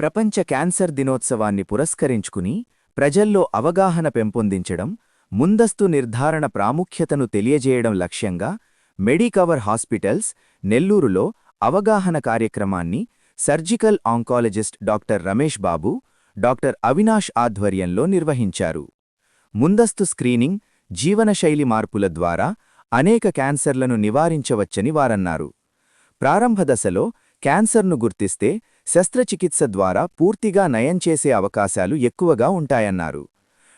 ప్రపంచ క్యాన్సర్ దినోత్సవాన్ని పురస్కరించుకుని ప్రజల్లో అవగాహన పెంపొందించడం, ముందస్తు నిర్ధారణ ప్రాముఖ్యతను తెలియజేయడం లక్ష్యంగా మెడికవర్ హాస్పిటల్స్, నెల్లూరులో అవగాహన కార్యక్రమాన్ని surgical oncologist doctor Ramesh Babu, doctor Avinash ఆధ్వర్యంలో నిర్వహించారు. ముందస్తు స్క్రీనింగ్, జీవనశైలి మార్పుల ద్వారా అనేక క్యాన్సర్లను నివారించవచ్చని వారన్నారు. ప్రారంభ దశలో క్యాన్సర్ను గుర్తిస్తే శస్త్రచికిత్స ద్వారా పూర్తిగా నయం చేసే అవకాశాలు ఎక్కువగా ఉంటాయన్నారు.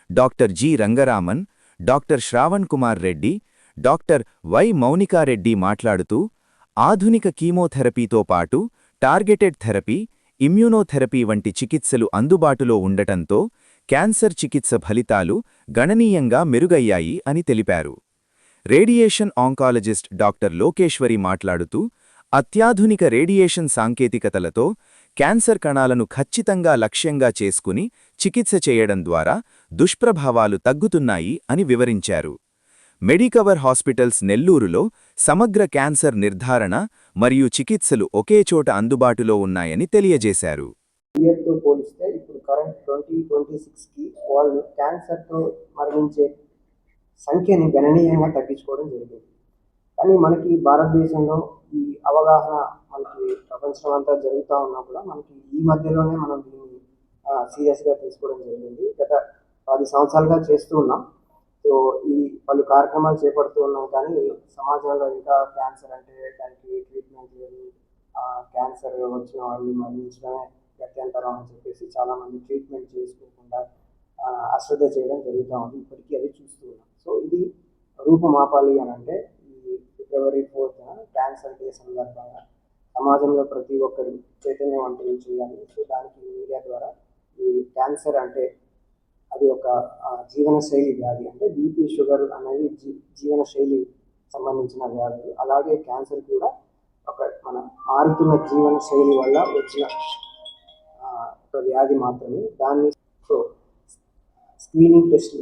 Doctor G Rangaraman, doctor Shravan Kumar Reddy, doctor Y Mounika Reddy మాట్లాడుతూ, ఆధునిక కీమోథెరపీతో పాటు టార్గెటెడ్ థెరపీ, ఇమ్యూనోథెరపీ వంటి చికిత్సలు అందుబాటులో ఉండటంతో క్యాన్సర్ చికిత్స ఫలితాలు గణనీయంగా మెరుగయ్యాయి అని తెలిపారు. రేడియేషన్ ఆంకాలజిస్ట్ డాక్టర్ లోకేశ్వరి మాట్లాడుతూ, అత్యాధునిక రేడియేషన్ సాంకేతికతలతో క్యాన్సర్ కణాలను ఖచ్చితంగా లక్ష్యంగా చేసుకుని చికిత్స చేయడం ద్వారా దుష్ప్రభావాలు తగ్గుతున్నాయి అని వివరించారు. మెడికవర్ హాస్పిటల్స్ నెల్లూరులో సమగ్ర క్యాన్సర్ నిర్ధారణ మరియు చికిత్సలు ఒకే చోట అందుబాటులో ఉన్నాయని తెలియజేశారు. ఇయర్తో పోలిస్తే ఇప్పుడు కరెంట్ 2026కి వాళ్ళు క్యాన్సర్తో మరణించే సంఖ్యని గణనీయంగా తగ్గించుకోవడం జరిగింది. కానీ మనకి భారతదేశంలో ఈ అవగాహన మనకి ప్రపంచం అంతా జరుగుతూ ఉన్నా కూడా మనకి ఈ మధ్యలోనే మనం దీన్ని సీరియస్గా తీసుకోవడం జరిగింది. గత 10 సంవత్సరాలుగా చేస్తూ ఉన్నాం. సో ఈ పలు కార్యక్రమాలు చేపడుతూ ఉన్నాం, కానీ సమాజంలో ఇంకా క్యాన్సర్ అంటే దానికి ట్రీట్మెంట్ లేదు, క్యాన్సర్ వచ్చిన వాళ్ళు మరణించడమే గత్యంతరం అని చెప్పేసి చాలామంది ట్రీట్మెంట్ చేసుకోకుండా అశ్రద్ధ చేయడం జరుగుతూ ఉంది. ఇప్పటికీ అది చూస్తూ ఉన్నాం. సో ఇది రూపుమాపాలి అని అంటే February 4th క్యాన్సర్ డే సందర్భంగా సమాజంలో ప్రతి ఒక్కరు చైతన్యవంతులు చేయాలి. సో దానికి మీడియా ద్వారా ఈ క్యాన్సర్ అంటే అది ఒక జీవనశైలి వ్యాధి, అంటే బీపీ, షుగర్ అనేవి జీవనశైలి సంబంధించిన వ్యాధులు. అలాగే క్యాన్సర్ కూడా ఒక మన మారుతున్న జీవనశైలి వల్ల వచ్చిన ఒక వ్యాధి మాత్రమే. దాన్ని సో స్క్రీనింగ్ టెస్ట్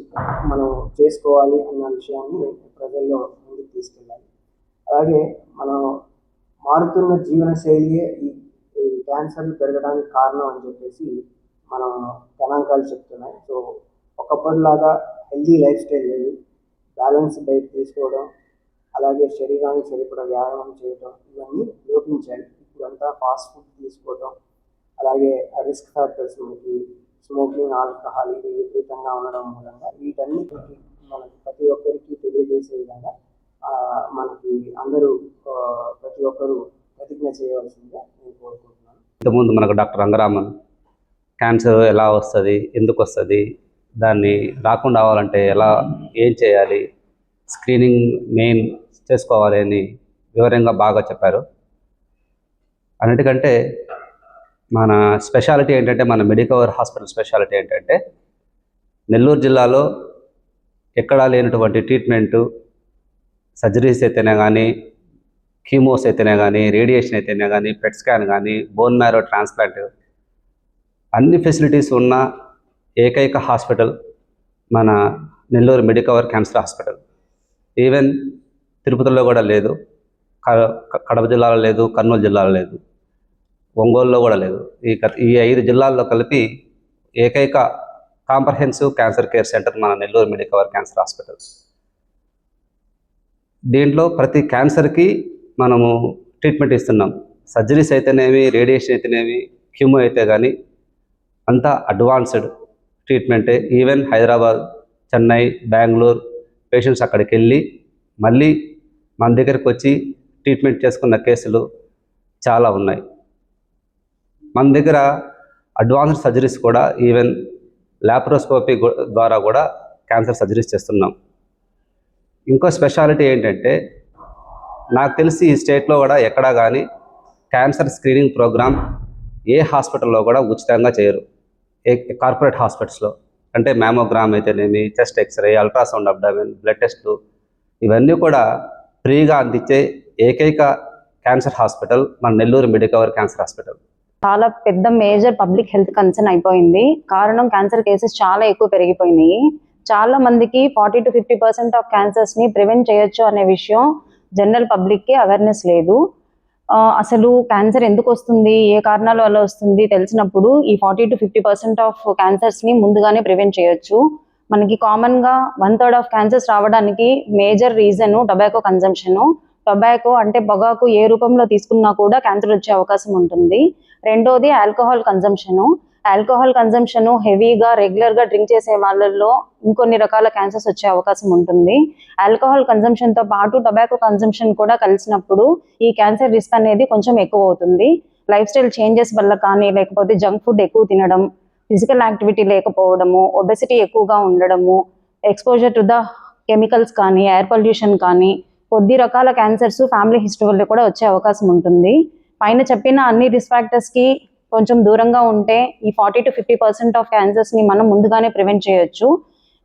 మనం చేసుకోవాలి అన్న విషయాన్ని ప్రజల్లో ముందుకు తీసుకెళ్ళాలి. అలాగే మనం మారుతున్న జీవనశైలియే ఈ క్యాన్సర్లు పెరగడానికి కారణం అని చెప్పేసి మనం గణాంకాలు చెప్తున్నాయి. సో ఒకప్పటిలాగా హెల్దీ లైఫ్ స్టైల్ లేదు, బ్యాలెన్స్ డైట్ తీసుకోవడం, అలాగే శరీరానికి సరిపడా వ్యాయామం చేయడం ఇవన్నీ లోపించాయి. ఇప్పుడంతా ఫాస్ట్ ఫుడ్ తీసుకోవడం, అలాగే రిస్క్ ఫ్యాక్టర్స్ మనకి స్మోకింగ్, ఆల్కహాల్ ఇది విపరీతంగా ఉండడం మూలంగా వీటన్నిటికి మనకి ప్రతి ఒక్కరికి తెలియజేసే విధంగా మనకి అందరూ ప్రతి ఒక్కరూ ప్రతిజ్ఞ చేయవలసిందిగా నేను కోరుకుంటున్నాను. ఇంతకుముందు మనకు డాక్టర్ రంగరామన్ క్యాన్సర్ ఎలా వస్తుంది, ఎందుకు వస్తుంది, దాన్ని రాకుండా అవ్వాలంటే ఏం చేయాలి, స్క్రీనింగ్ మెయిన్ చేసుకోవాలి అని వివరంగా బాగా చెప్పారు. అన్నిటికంటే మన స్పెషాలిటీ ఏంటంటే, మన మెడికవర్ హాస్పిటల్ స్పెషాలిటీ ఏంటంటే నెల్లూరు జిల్లాలో ఎక్కడా లేనటువంటి ట్రీట్మెంటు, సర్జరీస్ అయితేనే కానీ, కీమోస్ అయితేనే కానీ, రేడియేషన్ అయితేనే కానీ, పెట్ స్కాన్ కానీ, బోన్ మ్యారో ట్రాన్స్ప్లాంట్, అన్ని ఫెసిలిటీస్ ఉన్న ఏకైక హాస్పిటల్ మన Nellore Medicover cancer hospital. Even తిరుపతిలో కూడా లేదు, కడప జిల్లాలో లేదు, కర్నూలు జిల్లాలో లేదు, ఒంగోలులో కూడా లేదు. ఈ 5 జిల్లాల్లో కలిపి ఏకైక కాంప్రహెన్సివ్ క్యాన్సర్ కేర్ సెంటర్ మన నెల్లూరు మెడికవర్ క్యాన్సర్ హాస్పిటల్. దీంట్లో ప్రతి క్యాన్సర్కి మనము ట్రీట్మెంట్ ఇస్తున్నాం. సర్జరీస్ అయితేనేమి, రేడియేషన్ అయితేనేమి, కీమో అయితే కానీ అంతా అడ్వాన్స్డ్ ట్రీట్మెంటే. ఈవెన్ హైదరాబాద్, చెన్నై, బెంగళూరు పేషెంట్స్ అక్కడికి వెళ్ళి మళ్ళీ మన దగ్గరికి వచ్చి ట్రీట్మెంట్ చేసుకున్న కేసులు చాలా ఉన్నాయి. మన దగ్గర అడ్వాన్స్డ్ సర్జరీస్ కూడా, ఈవెన్ ల్యాప్రోస్కోపీ ద్వారా కూడా క్యాన్సర్ సర్జరీస్ చేస్తున్నాం. ఇంకో స్పెషాలిటీ ఏంటంటే, నాకు తెలిసి ఈ స్టేట్లో కూడా ఎక్కడా కానీ క్యాన్సర్ స్క్రీనింగ్ ప్రోగ్రామ్ ఏ హాస్పిటల్లో కూడా ఉచితంగా చేయరు. కార్పొరేట్ హాస్పిటల్స్లో అంటే మ్యామోగ్రామ్ అయితేనేమి, chest x-ray, ultrasound abdomen, blood టెస్ట్లు ఇవన్నీ కూడా ఫ్రీగా అందించే ఏకైక క్యాన్సర్ హాస్పిటల్ మన నెల్లూరు మెడికవర్ క్యాన్సర్ హాస్పిటల్. చాలా పెద్ద మేజర్ పబ్లిక్ హెల్త్ కన్సర్న్ అయిపోయింది. కారణం క్యాన్సర్ కేసెస్ చాలా ఎక్కువ పెరిగిపోయినాయి. చాలా మందికి 40 to 50% ఆఫ్ క్యాన్సర్స్ ని ప్రివెంట్ చేయొచ్చు అనే విషయం జనరల్ పబ్లిక్ కి అవేర్నెస్ లేదు. అసలు క్యాన్సర్ ఎందుకు వస్తుంది, ఏ కారణాల వల్ల వస్తుంది తెలిసినప్పుడు ఈ 40 to 50% ఆఫ్ క్యాన్సర్స్ని ముందుగానే ప్రివెంట్ చేయొచ్చు. మనకి కామన్గా 1/3 ఆఫ్ క్యాన్సర్స్ రావడానికి major reason tobacco consumption. Tobacco అంటే పొగాకు ఏ రూపంలో తీసుకున్నా కూడా క్యాన్సర్ వచ్చే అవకాశం ఉంటుంది. రెండోది ఆల్కహాల్ కన్జంప్షను. ఆల్కహాల్ కన్జంప్షన్ హెవీగా రెగ్యులర్గా డ్రింక్ చేసే వాళ్ళల్లో ఇంకొన్ని రకాల క్యాన్సర్స్ వచ్చే అవకాశం ఉంటుంది. ఆల్కహాల్ కన్జంప్షన్తో పాటు టొబాకో కన్జంప్షన్ కూడా కలిసినప్పుడు ఈ క్యాన్సర్ రిస్క్ అనేది కొంచెం ఎక్కువ అవుతుంది. లైఫ్ స్టైల్ చేంజెస్ వల్ల కానీ, లేకపోతే జంక్ ఫుడ్ ఎక్కువ తినడం, ఫిజికల్ యాక్టివిటీ లేకపోవడము, ఒబెసిటీ ఎక్కువగా ఉండడము, ఎక్స్పోజర్ టు ద కెమికల్స్ కానీ, ఎయిర్ పొల్యూషన్ కానీ, కొద్ది రకాల క్యాన్సర్స్ ఫ్యామిలీ హిస్టరీ వల్ల కూడా వచ్చే అవకాశం ఉంటుంది. పైన చెప్పిన అన్ని రిస్క్ ఫ్యాక్టర్స్కి కొంచెం దూరంగా ఉంటే ఈ 40 to 50% ఆఫ్ క్యాన్సర్స్ని మనం ముందుగానే ప్రివెంట్ చేయొచ్చు.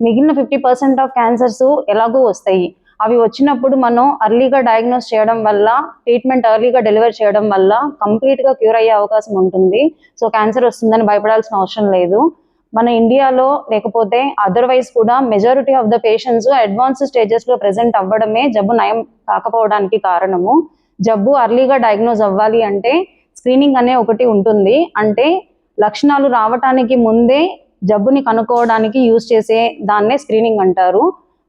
మిగిలిన 50% ఆఫ్ క్యాన్సర్స్ ఎలాగో వస్తాయి. అవి వచ్చినప్పుడు మనం అర్లీగా డయాగ్నోస్ చేయడం వల్ల, ట్రీట్మెంట్ ఎర్లీగా డెలివర్ చేయడం వల్ల కంప్లీట్గా క్యూర్ అయ్యే అవకాశం ఉంటుంది. సో క్యాన్సర్ వస్తుందని భయపడాల్సిన అవసరం లేదు. మన ఇండియాలో లేకపోతే అదర్వైజ్ కూడా majority of the patients advance స్టేజెస్లో ప్రెజెంట్ అవ్వడమే జబ్బు నయం కాకపోవడానికి కారణము. జబ్బు అర్లీగా డయాగ్నోస్ అవ్వాలి అంటే స్క్రీనింగ్ అనే ఒకటి ఉంటుంది. అంటే లక్షణాలు రావటానికి ముందే జబ్బుని కనుక్కోవడానికి యూజ్ చేసే దాన్నే స్క్రీనింగ్ అంటారు.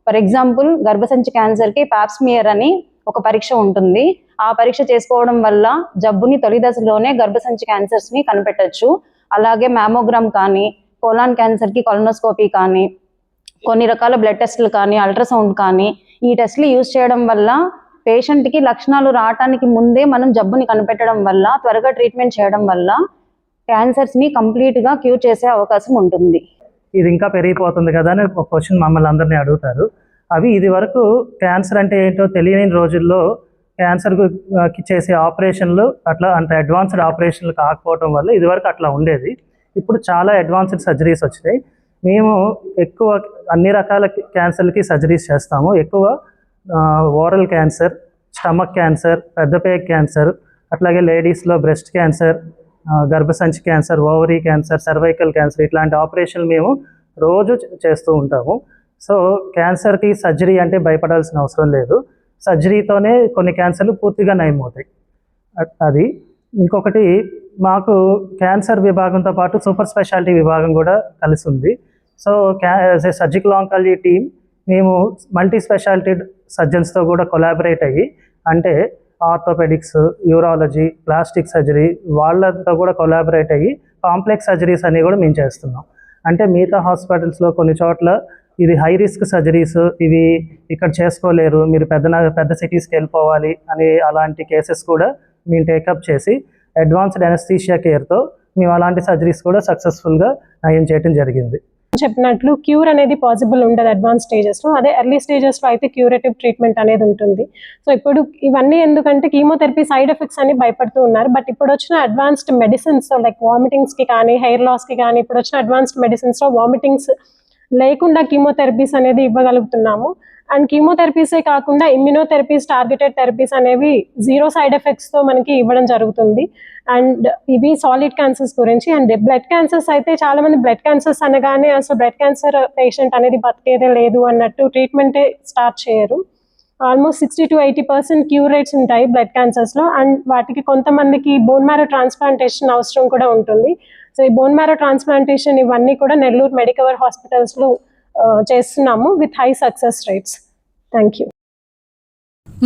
ఫర్ ఎగ్జాంపుల్ గర్భసంచి క్యాన్సర్కి పాప్స్మియర్ అని ఒక పరీక్ష ఉంటుంది. ఆ పరీక్ష చేసుకోవడం వల్ల జబ్బుని తొలి దశలోనే గర్భసంచి క్యాన్సర్స్ని కనిపెట్టచ్చు. అలాగే మ్యామోగ్రామ్ కానీ, కోలాన్ క్యాన్సర్కి కొలనోస్కోపీ కానీ, కొన్ని రకాల బ్లడ్ టెస్టులు కానీ, అల్ట్రాసౌండ్ కానీ, ఈ టెస్టులు యూజ్ చేయడం వల్ల పేషెంట్కి లక్షణాలు రావటానికి ముందే మనం జబ్బుని కనిపెట్టడం వల్ల, త్వరగా ట్రీట్మెంట్ చేయడం వల్ల క్యాన్సర్స్ని కంప్లీట్గా క్యూర్ చేసే అవకాశం ఉంటుంది. ఇది ఇంకా పెరిగిపోతుంది కదా అని ఒక క్వశ్చన్ మమ్మల్ని అందరినీ అడుగుతారు. అవి ఇది వరకు క్యాన్సర్ అంటే ఏంటో తెలియని రోజుల్లో క్యాన్సర్కి చేసే ఆపరేషన్లు అట్లా అంత అడ్వాన్స్డ్ ఆపరేషన్లు కాకపోవడం వల్ల ఇదివరకు అట్లా ఉండేది. ఇప్పుడు చాలా అడ్వాన్స్డ్ సర్జరీస్ వచ్చినాయి. మేము ఎక్కువ అన్ని రకాల క్యాన్సర్లకి సర్జరీస్ చేస్తాము. ఎక్కువ ఓరల్ క్యాన్సర్, స్టమక్ క్యాన్సర్, పెద్దపేయ క్యాన్సర్, అట్లాగే లేడీస్లో బ్రెస్ట్ క్యాన్సర్, గర్భసంచి cancer, ovary cancer, cervical cancer, ఇట్లాంటి ఆపరేషన్లు మేము రోజు చేస్తూ ఉంటాము. సో క్యాన్సర్కి సర్జరీ అంటే భయపడాల్సిన అవసరం లేదు. సర్జరీతోనే కొన్ని క్యాన్సర్లు పూర్తిగా నయమవుతాయి. అది ఇంకొకటి, మాకు క్యాన్సర్ విభాగంతో పాటు సూపర్ స్పెషాలిటీ విభాగం కూడా కలిసి ఉంది. So as a surgical oncology team మేము మల్టీ స్పెషాలిటీ సర్జన్స్తో కూడా కొలాబరేట్ అయ్యి, అంటే ఆర్థోపెడిక్స్, యూరాలజీ, ప్లాస్టిక్ సర్జరీ వాళ్ళతో కూడా కొలాబరేట్ అయ్యి కాంప్లెక్స్ సర్జరీస్ అన్నీ కూడా మేము చేస్తున్నాం. అంటే మిగతా హాస్పిటల్స్లో కొన్ని చోట్ల ఇది హై రిస్క్ సర్జరీస్, ఇవి ఇక్కడ చేసుకోలేరు, మీరు పెద్ద సిటీస్కి వెళ్ళిపోవాలి అని అలాంటి కేసెస్ కూడా మేము టేకప్ చేసి అడ్వాన్స్డ్ అనస్థీషియా కేర్తో మేము అలాంటి సర్జరీస్ కూడా సక్సెస్ఫుల్గా నయం చేయడం జరిగింది. చెప్పినట్లు క్యూర్ అనేది పాసిబుల్ ఉండదు అడ్వాన్స్ స్టేజెస్లో. అదే ఎర్లీ స్టేజెస్లో అయితే క్యూరేటివ్ ట్రీట్మెంట్ అనేది ఉంటుంది. సో ఇప్పుడు ఇవన్నీ ఎందుకంటే కీమోథెరపీ సైడ్ ఎఫెక్ట్స్ అని భయపడుతూ ఉన్నారు. బట్ ఇప్పుడు వచ్చిన అడ్వాన్స్డ్ మెడిసిన్స్ లైక్ వామిటింగ్స్కి కానీ, హెయిర్ లాస్కి కానీ, ఇప్పుడు వచ్చిన అడ్వాన్స్డ్ మెడిసిన్స్లో వామిటింగ్స్ లేకుండా కీమోథెరపీస్ అనేది ఇవ్వగలుగుతున్నాము. అండ్ కీమోథెరపీసే కాకుండా ఇమ్యూనోథెరపీస్, టార్గెటెడ్ థెరపీస్ అనేవి 0 సైడ్ ఎఫెక్ట్స్తో మనకి ఇవ్వడం జరుగుతుంది. అండ్ ఇవి సాలిడ్ క్యాన్సర్స్ గురించి. అండ్ బ్లడ్ క్యాన్సర్స్ అయితే చాలామంది బ్లడ్ క్యాన్సర్స్ అనగానే అసలు బ్లడ్ క్యాన్సర్ పేషెంట్ అనేది బతికేదే లేదు అన్నట్టు ట్రీట్మెంటే స్టార్ట్ చేయరు. ఆల్మోస్ట్ 60 to 80% క్యూర్ రేట్స్ ఉంటాయి బ్లడ్ క్యాన్సర్స్లో. అండ్ వాటికి కొంతమందికి బోన్ మ్యారో ట్రాన్స్ప్లాంటేషన్ అవసరం కూడా ఉంటుంది. సో ఈ బోన్ మ్యారో ట్రాన్స్ప్లాంటేషన్ ఇవన్నీ కూడా నెల్లూరు మెడికవర్ హాస్పిటల్స్లో చేస్తున్నాము with high success rates. Thank you.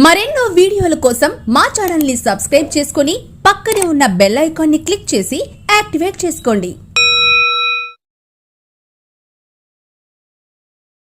మరెన్నో వీడియోల కోసం మా ఛానల్ ని సబ్స్క్రైబ్ చేసుకుని పక్కనే ఉన్న బెల్ ఐకాన్ ని క్లిక్ చేసి యాక్టివేట్ చేసుకోండి.